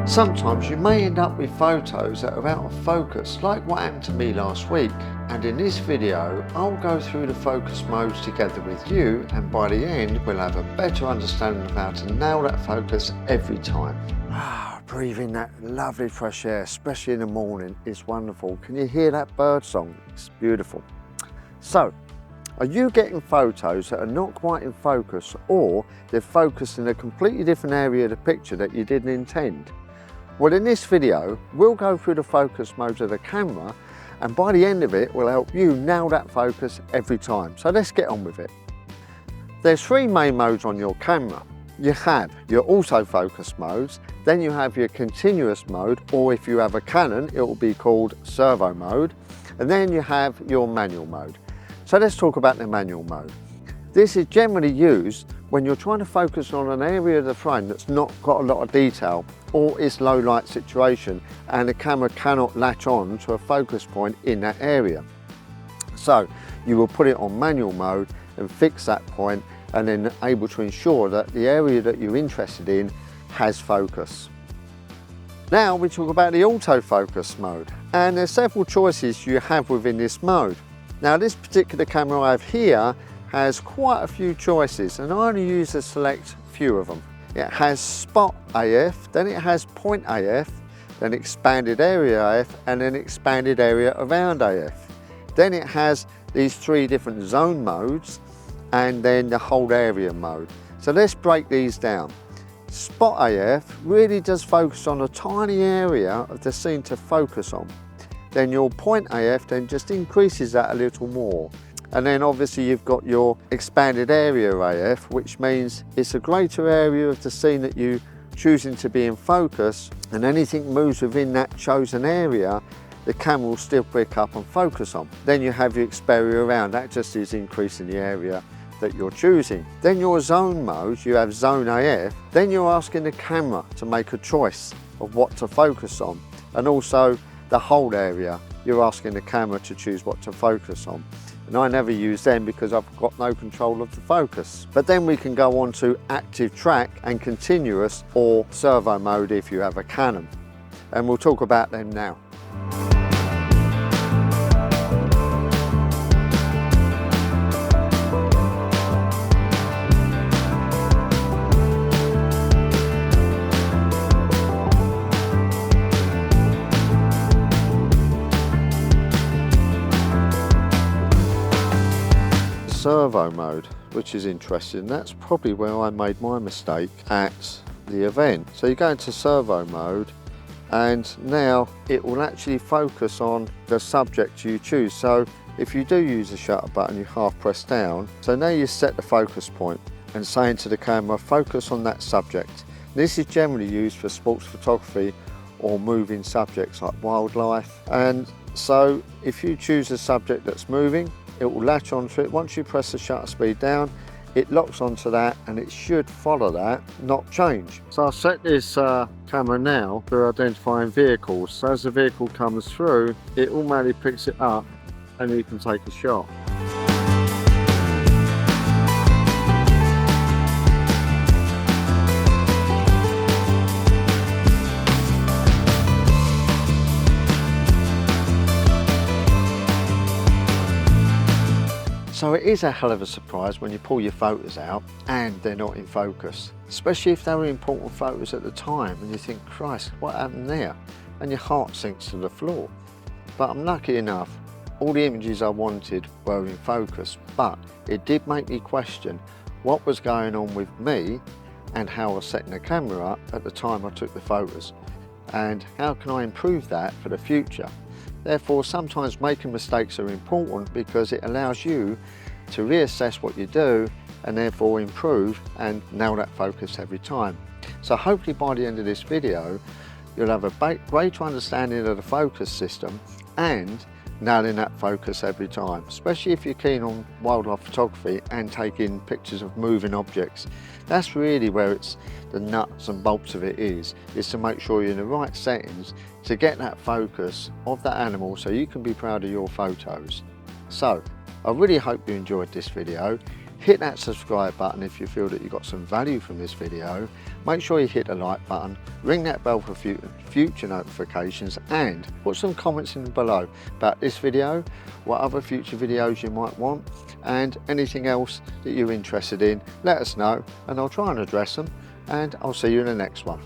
Sometimes you may end up with photos that are out of focus, like what happened to me last week, and in this video I'll go through the focus modes together with you, and by the end we'll have a better understanding of how to nail that focus every time. Breathing that lovely fresh air, especially in the morning, is wonderful. Can you hear that bird song? It's beautiful. So, are you getting photos that are not quite in focus, or they're focused in a completely different area of the picture that you didn't intend? Well, in this video, we'll go through the focus modes of the camera, and by the end of it, we'll help you nail that focus every time. So let's get on with it. There's three main modes on your camera. You have your autofocus modes, then you have your continuous mode, or if you have a Canon, it will be called servo mode, and then you have your manual mode. So let's talk about the manual mode. This is generally used when you're trying to focus on an area of the frame that's not got a lot of detail, or it's low light situation and the camera cannot latch on to a focus point in that area. So you will put it on manual mode and fix that point, and then able to ensure that the area that you're interested in has focus. Now we talk about the autofocus mode, and there's several choices you have within this mode. Now this particular camera I have here has quite a few choices, and I only use a select few of them. It has spot AF, then it has point AF, then expanded area AF, and then expanded area around AF. Then it has these three different zone modes, and then the whole area mode. So let's break these down. Spot AF really does focus on a tiny area of the scene to focus on. Then your point AF then just increases that a little more. And then obviously you've got your expanded area AF, which means it's a greater area of the scene that you're choosing to be in focus, and anything moves within that chosen area, the camera will still pick up and focus on. Then you have your expand around, that just is increasing the area that you're choosing. Then your zone modes, you have zone AF, then you're asking the camera to make a choice of what to focus on, and also the whole area, you're asking the camera to choose what to focus on. And I never use them because I've got no control of the focus. But then we can go on to active track and continuous, or servo mode if you have a Canon. And we'll talk about them now. Servo mode, which is interesting. That's probably where I made my mistake at the event. So you go into servo mode, and now it will actually focus on the subject you choose. So if you do use the shutter button, you half press down. So now you set the focus point and saying to the camera, focus on that subject. This is generally used for sports photography or moving subjects like wildlife. And so if you choose a subject that's moving, it will latch onto it. Once you press the shutter speed down, it locks onto that, and it should follow that, not change. So I'll set this camera now for identifying vehicles. So as the vehicle comes through, it automatically picks it up and you can take a shot. So it is a hell of a surprise when you pull your photos out and they're not in focus, especially if they were important photos at the time and you think, Christ, what happened there? And your heart sinks to the floor. But I'm lucky enough, all the images I wanted were in focus, but it did make me question what was going on with me and how I was setting the camera up at the time I took the photos, and how can I improve that for the future. Therefore, sometimes making mistakes are important because it allows you to reassess what you do and therefore improve and nail that focus every time. So hopefully by the end of this video, you'll have a greater understanding of the focus system and nailing that focus every time, especially if you're keen on wildlife photography and taking pictures of moving objects. That's really where it's the nuts and bolts of it is to make sure you're in the right settings to get that focus of that animal so you can be proud of your photos. So I really hope you enjoyed this video. hit that subscribe button if you feel that you got some value from this video. Make sure you hit the like button, ring that bell for future notifications, and put some comments in below about this video, what other future videos you might want, and anything else that you're interested in. Let us know and I'll try and address them, and I'll see you in the next one.